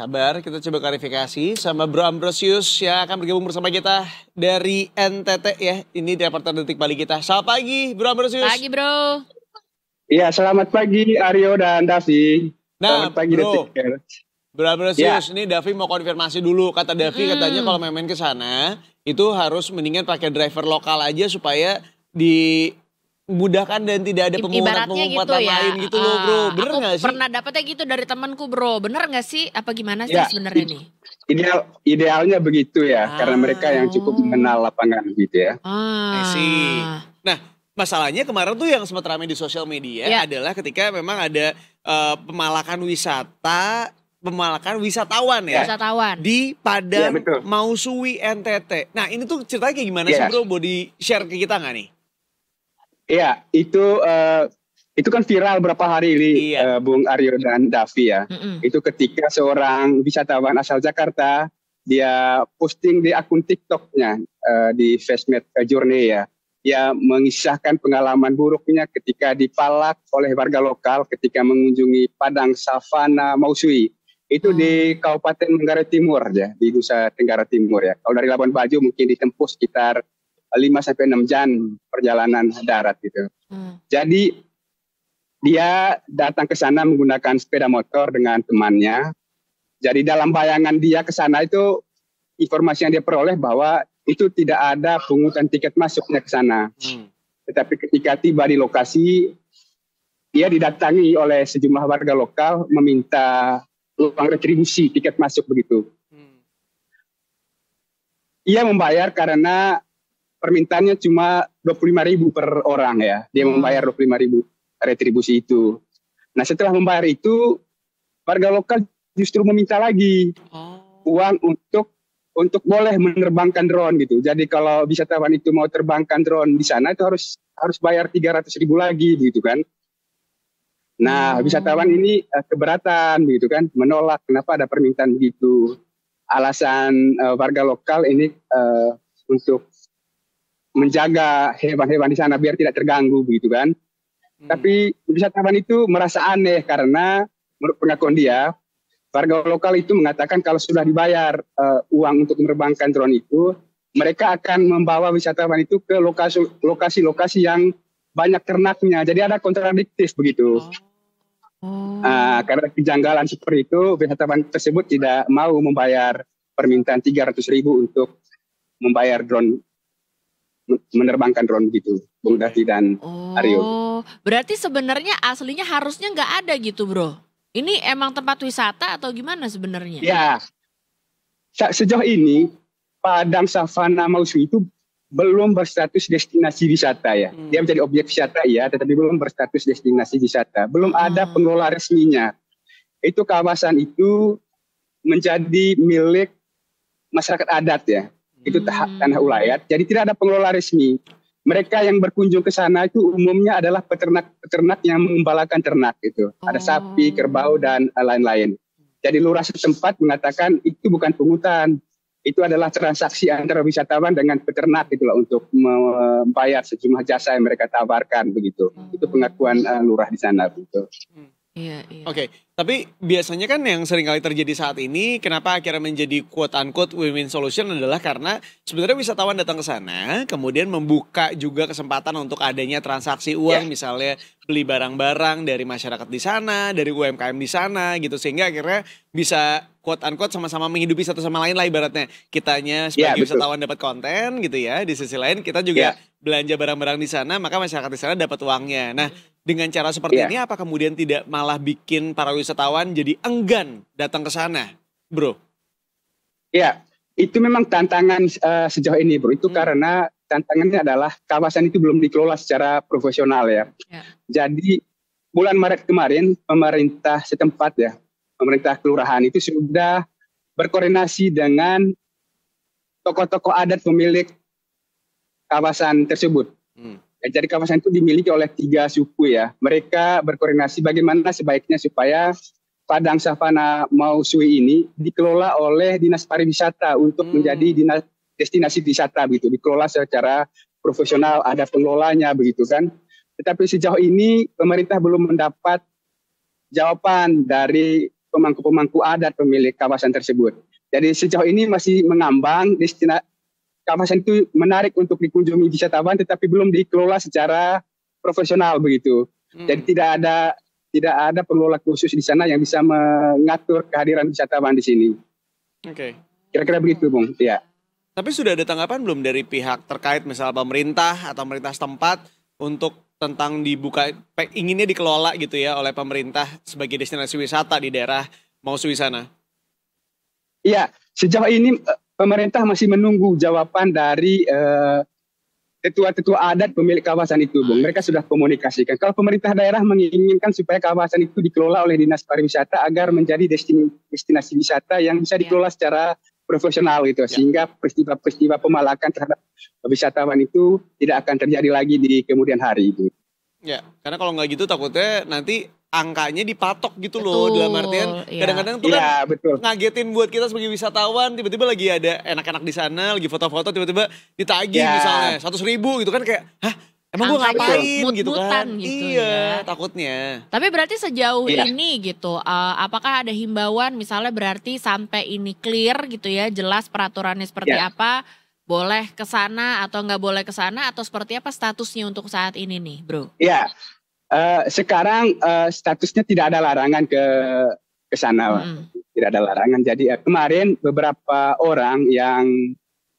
sabar, kita coba klarifikasi sama Bro Ambrosius yang akan bergabung bersama kita dari NTT ya. Ini di reporter Detik Bali kita. Selamat pagi Bro Ambrosius. Pagi Bro. Iya, selamat pagi Aryo dan Davi. Nah selamat pagi Bro Ambrosius, ini Davi mau konfirmasi dulu. Kata Davi katanya kalau main ke sana itu harus mendingan pakai driver lokal aja supaya dimudahkan dan tidak ada pengumpulan lain gitu loh Bro. Bener nggak sih? Pernah dapetnya gitu dari temanku Bro. Bener nggak sih? Apa gimana sih sebenarnya nih? Idealnya begitu ya, karena mereka yang cukup mengenal lapangan gitu ya. I see. Nah, masalahnya kemarin tuh yang sempat ramai di sosial media adalah ketika memang ada pemalakan wisatawan ya. Wisatawan. Di Padang Mausui NTT. Nah ini tuh ceritanya kayak gimana sih Bro? Mau di-share ke kita nggak nih? Iya, itu kan viral berapa hari ini Bung Aryo dan Davi ya. Itu ketika seorang wisatawan asal Jakarta, dia posting di akun TikToknya di Fastmed Journey ya. Dia mengisahkan pengalaman buruknya ketika dipalak oleh warga lokal ketika mengunjungi Padang Savana Mausui. Itu di Kabupaten Manggarai Timur ya, di Nusa Tenggara Timur ya. Kalau dari Labuan Bajo mungkin ditempuh sekitar 5-6 jam perjalanan darat gitu. Jadi dia datang ke sana menggunakan sepeda motor dengan temannya. Jadi dalam bayangan dia ke sana itu informasi yang dia peroleh bahwa itu tidak ada pungutan tiket masuknya ke sana. Tetapi ketika tiba di lokasi, dia didatangi oleh sejumlah warga lokal meminta uang retribusi tiket masuk begitu. Ia membayar karena permintaannya cuma 25.000 per orang ya. Dia membayar 25.000 retribusi itu. Nah setelah membayar itu, warga lokal justru meminta lagi uang untuk boleh menerbangkan drone gitu. Jadi kalau wisatawan itu mau terbangkan drone di sana itu harus bayar 300.000 lagi gitu kan. Nah wisatawan ini keberatan gitu kan, menolak kenapa ada permintaan begitu. Alasan warga lokal ini untuk menjaga hewan-hewan di sana biar tidak terganggu begitu kan. Tapi wisatawan itu merasa aneh karena menurut pengakuan dia, warga lokal itu mengatakan kalau sudah dibayar uang untuk menerbangkan drone itu, mereka akan membawa wisatawan itu ke lokasi-lokasi yang banyak ternaknya. Jadi ada kontradiktif begitu. Karena kejanggalan seperti itu, wisatawan tersebut tidak mau membayar permintaan 300.000 untuk membayar drone, menerbangkan drone gitu, Bung Davi dan Aryo. Berarti sebenarnya aslinya harusnya nggak ada gitu Bro? Ini emang tempat wisata atau gimana sebenarnya? Ya, sejauh ini Padang Savana Mausui itu belum berstatus destinasi wisata ya. Dia menjadi objek wisata ya, tetapi belum berstatus destinasi wisata. Belum ada pengelola resminya. Itu kawasan itu menjadi milik masyarakat adat ya. Itu tanah ulayat. Jadi tidak ada pengelola resmi. Mereka yang berkunjung ke sana itu umumnya adalah peternak yang mengembalakan ternak itu. Ada sapi, kerbau dan lain-lain. Jadi lurah setempat mengatakan itu bukan pungutan. Itu adalah transaksi antara wisatawan dengan peternak itulah untuk membayar sejumlah jasa yang mereka tawarkan begitu. Itu pengakuan lurah di sana begitu. Oke, tapi biasanya kan yang sering kali terjadi saat ini, kenapa akhirnya menjadi quote-unquote win-win solution adalah karena sebenarnya wisatawan datang ke sana, kemudian membuka juga kesempatan untuk adanya transaksi uang, misalnya beli barang-barang dari masyarakat di sana, dari UMKM di sana gitu, sehingga akhirnya bisa quote-unquote sama-sama menghidupi satu sama lain lah ibaratnya. Kitanya sebagai wisatawan dapat konten gitu ya, di sisi lain kita juga belanja barang-barang di sana, maka masyarakat di sana dapat uangnya. Nah, dengan cara seperti ini apa kemudian tidak malah bikin para wisatawan jadi enggan datang ke sana, Bro? Ya, itu memang tantangan sejauh ini, Bro. Itu karena tantangannya adalah kawasan itu belum dikelola secara profesional ya. Jadi bulan Maret kemarin pemerintah setempat ya, pemerintah kelurahan itu sudah berkoordinasi dengan tokoh-tokoh adat pemilik kawasan tersebut. Jadi kawasan itu dimiliki oleh 3 suku ya. Mereka berkoordinasi bagaimana sebaiknya supaya Padang Savana Mausui ini dikelola oleh Dinas Pariwisata untuk menjadi destinasi wisata begitu. Dikelola secara profesional, ada pengelolanya begitu kan. Tetapi sejauh ini pemerintah belum mendapat jawaban dari pemangku-pemangku adat pemilik kawasan tersebut. Jadi sejauh ini masih mengambang, kawasan itu menarik untuk dikunjungi wisatawan, tetapi belum dikelola secara profesional begitu. Jadi tidak ada pengelola khusus di sana yang bisa mengatur kehadiran wisatawan di sini. Oke. Kira-kira begitu, Bung. Ya. Tapi sudah ada tanggapan belum dari pihak terkait, misal pemerintah atau pemerintah setempat untuk tentang dibuka, inginnya dikelola gitu ya oleh pemerintah sebagai destinasi wisata di daerah Mau Suwi sana? Iya, sejauh ini pemerintah masih menunggu jawaban dari tetua-tetua adat pemilik kawasan itu, Bung. Mereka sudah komunikasikan. Kalau pemerintah daerah menginginkan supaya kawasan itu dikelola oleh Dinas Pariwisata agar menjadi destinasi wisata yang bisa dikelola secara profesional gitu, sehingga peristiwa-peristiwa pemalakan terhadap wisatawan itu tidak akan terjadi lagi di kemudian hari itu. Ya, karena kalau nggak gitu takutnya nanti angkanya dipatok gitu loh. Dalam artian kadang-kadang tuh kan ngagetin buat kita sebagai wisatawan, tiba-tiba lagi ada enak-enak di sana, lagi foto-foto, tiba-tiba ditagih misalnya 100.000 gitu kan, kayak hah emang gue ngapain gitu kan. Gitu iya ya. Takutnya. Tapi berarti sejauh ini gitu, apakah ada himbauan misalnya berarti sampai ini clear gitu ya, jelas peraturannya seperti apa, boleh ke sana atau nggak boleh ke sana, atau seperti apa statusnya untuk saat ini nih, Bro? Iya. Sekarang statusnya tidak ada larangan ke sana, tidak ada larangan. Jadi kemarin beberapa orang yang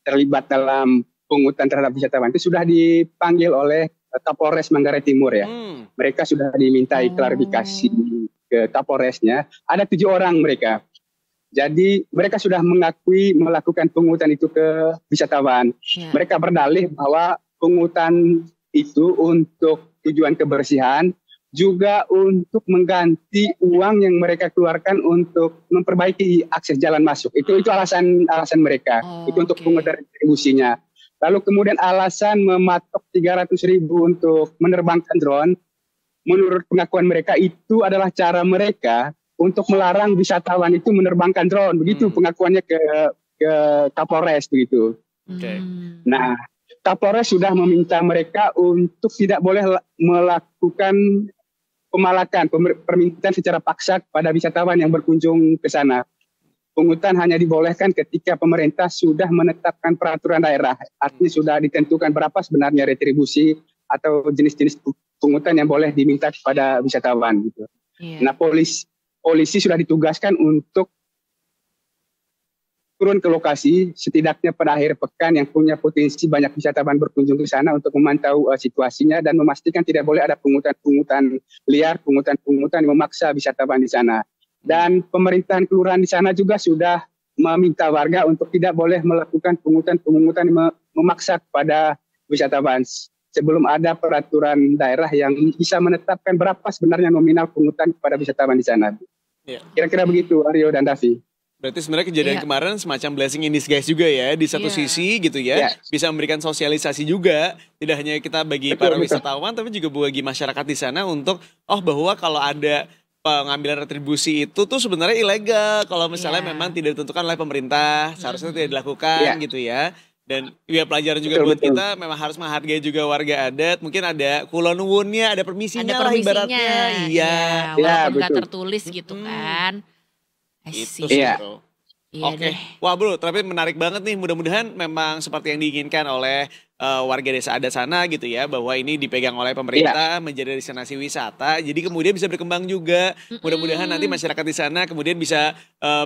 terlibat dalam pungutan terhadap wisatawan itu sudah dipanggil oleh Kapolres Manggarai Timur ya. Mereka sudah dimintai klarifikasi ke Kapolresnya. Ada 7 orang mereka. Jadi mereka sudah mengakui melakukan pungutan itu ke wisatawan. Mereka berdalih bahwa pungutan itu untuk tujuan kebersihan, juga untuk mengganti uang yang mereka keluarkan untuk memperbaiki akses jalan masuk. Itu alasan mereka. Itu untuk pungutan retribusinya. Lalu kemudian alasan mematok 300.000 untuk menerbangkan drone, menurut pengakuan mereka itu adalah cara mereka untuk melarang wisatawan itu menerbangkan drone. Begitu pengakuannya ke Kapolres begitu. Nah, Kapolres sudah meminta mereka untuk tidak boleh melakukan pemalakan, permintaan secara paksa kepada wisatawan yang berkunjung ke sana. Pungutan hanya dibolehkan ketika pemerintah sudah menetapkan peraturan daerah. Artinya sudah ditentukan berapa sebenarnya retribusi atau jenis-jenis pungutan yang boleh diminta kepada wisatawan. Gitu. Nah, polisi sudah ditugaskan untuk turun ke lokasi setidaknya pada akhir pekan yang punya potensi banyak wisatawan berkunjung ke sana untuk memantau situasinya dan memastikan tidak boleh ada pungutan-pungutan liar, pungutan-pungutan yang memaksa wisatawan di sana. Dan pemerintahan kelurahan di sana juga sudah meminta warga untuk tidak boleh melakukan pungutan-pungutan yang memaksa kepada wisatawan sebelum ada peraturan daerah yang bisa menetapkan berapa sebenarnya nominal pungutan kepada wisatawan di sana. Kira-kira begitu, Aryo dan Davi. Berarti sebenarnya kejadian kemarin semacam blessing in disguise juga ya, di satu sisi gitu ya, bisa memberikan sosialisasi juga, tidak hanya kita bagi para wisatawan, tapi juga bagi masyarakat di sana untuk, bahwa kalau ada pengambilan retribusi itu tuh sebenarnya ilegal, kalau misalnya memang tidak ditentukan oleh pemerintah, seharusnya tidak dilakukan gitu ya. Dan ya pelajaran juga buat kita, memang harus menghargai juga warga adat, mungkin ada kulonwunnya, ada permisinya lah ibaratnya. Walaupun gak tertulis gitu kan. Itu sih bro. Oke. Wah bro, tapi menarik banget nih. Mudah-mudahan memang seperti yang diinginkan oleh warga desa adat sana gitu ya, bahwa ini dipegang oleh pemerintah menjadi destinasi wisata. Jadi kemudian bisa berkembang juga. Mudah-mudahan nanti masyarakat di sana kemudian bisa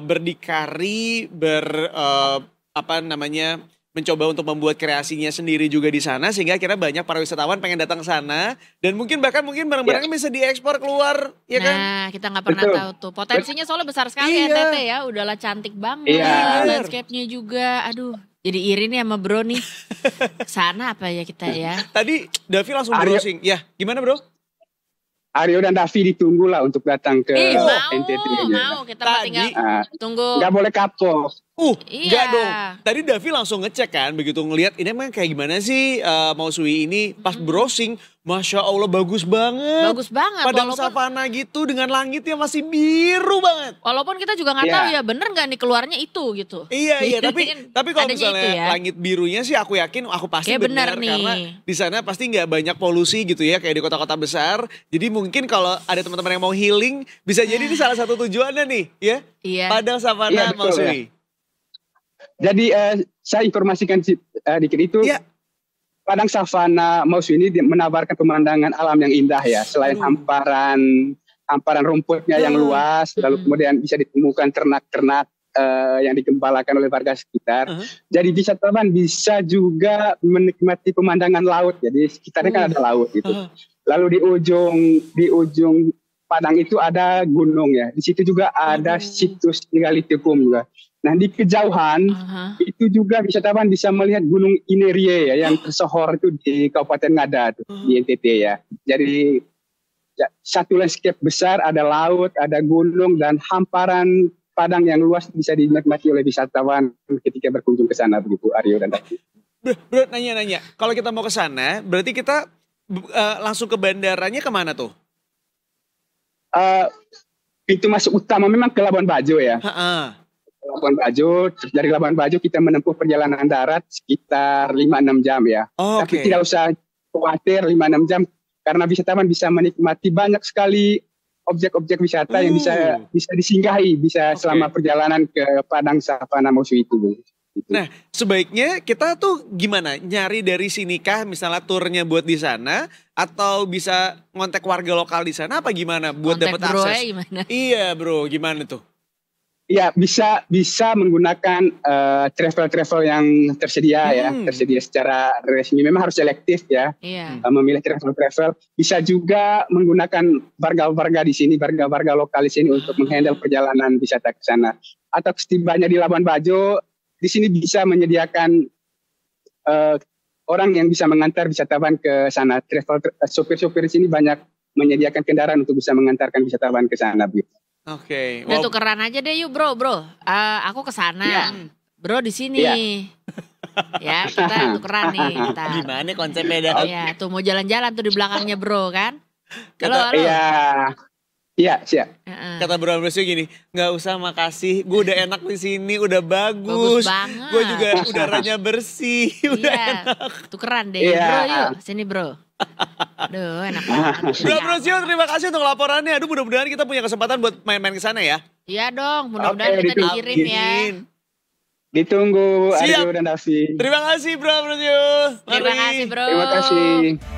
berdikari, mencoba untuk membuat kreasinya sendiri juga di sana, sehingga akhirnya banyak para wisatawan pengen datang ke sana, dan mungkin barang-barangnya bisa diekspor keluar, ya kan? Nah, kita nggak pernah tahu tuh. Potensinya soalnya besar sekali NTT ya, udahlah cantik banget, landscape-nya juga. Aduh, jadi iri nih sama bro nih. Sana apa ya kita ya? Tadi Davi langsung browsing. Ya, gimana bro? Aryo dan Davi ditunggu lah untuk datang ke NTT. Mau, kita tinggal tunggu. Nggak boleh kapok. Enggak dong. Tadi Davi langsung ngecek kan, begitu ngelihat ini emang kayak gimana sih Mausui ini. Pas browsing, Masya Allah bagus banget. Bagus banget. Padang savana gitu dengan langitnya masih biru banget. Walaupun kita juga nggak tahu ya bener nggak nih keluarnya itu gitu. Iya, tapi kalau misalnya langit birunya sih aku yakin aku pasti benar karena di sana pasti nggak banyak polusi gitu ya kayak di kota-kota besar. Jadi mungkin kalau ada teman-teman yang mau healing bisa jadi ini salah satu tujuannya nih ya. Iya. Padang savana Mausui. Jadi saya informasikan dikit itu, Padang Savana Mausui ini menawarkan pemandangan alam yang indah ya. Selain hamparan rumputnya yang luas, lalu kemudian bisa ditemukan ternak-ternak yang digembalakan oleh warga sekitar. Jadi wisatawan bisa juga menikmati pemandangan laut. Jadi sekitarnya kan ada laut gitu. Lalu di ujung Padang itu ada gunung ya. Di situ juga ada situs Megalithicum juga. Nah di kejauhan itu juga wisatawan bisa melihat Gunung Inerie ya yang tersohor itu di Kabupaten Ngada tuh, di NTT ya. Jadi satu landscape besar, ada laut, ada gunung dan hamparan padang yang luas bisa dinikmati oleh wisatawan ketika berkunjung ke sana begitu Aryo dan Davi. Bro nanya-nanya, kalau kita mau ke sana berarti kita langsung ke bandaranya kemana tuh? Pintu masuk utama memang ke Labuan Bajo ya. Labuan Bajo, dari Labuan Bajo kita menempuh perjalanan darat sekitar 5-6 jam ya. Tapi tidak usah khawatir 5-6 jam karena wisatawan bisa menikmati banyak sekali objek-objek wisata yang bisa disinggahi selama perjalanan ke Padang Savana Mausui itu. Nah, sebaiknya kita tuh gimana? Nyari dari sini kah misalnya turnya buat di sana atau bisa ngontek warga lokal di sana apa gimana buat dapat akses? Iya, Bro, gimana tuh? Ya bisa menggunakan travel yang tersedia ya, tersedia secara resmi. Memang harus selektif ya, memilih travel. Bisa juga menggunakan warga-warga di sini, warga-warga lokal di sini untuk menghandle perjalanan wisata ke sana. Atau setibanya di Labuan Bajo, di sini bisa menyediakan orang yang bisa mengantar wisatawan ke sana. Sopir-sopir di sini banyak menyediakan kendaraan untuk bisa mengantarkan wisatawan ke sana. Oke. Udah tukeran aja deh yuk bro. Aku kesana. Bro di sini. Ya kita tukeran nih. Gimana konsepnya? Ya tuh mau jalan-jalan tuh di belakangnya bro kan. Halo. Iya siap. Kata Bro Ambrosio gini, nggak usah makasih, gue udah enak di sini, udah bagus banget. Gue juga udaranya bersih, udah enak. Tukeran deh bro yuk, sini bro. Aduh enak banget. Bro Ambrosio terima kasih untuk laporannya. Aduh mudah-mudahan kita punya kesempatan buat main-main ke sana ya. Iya dong, mudah-mudahan kita dikirim ya. Ditunggu Aryo dan Davi. Terima kasih Bro Ambrosio. Terima kasih bro. Terima kasih.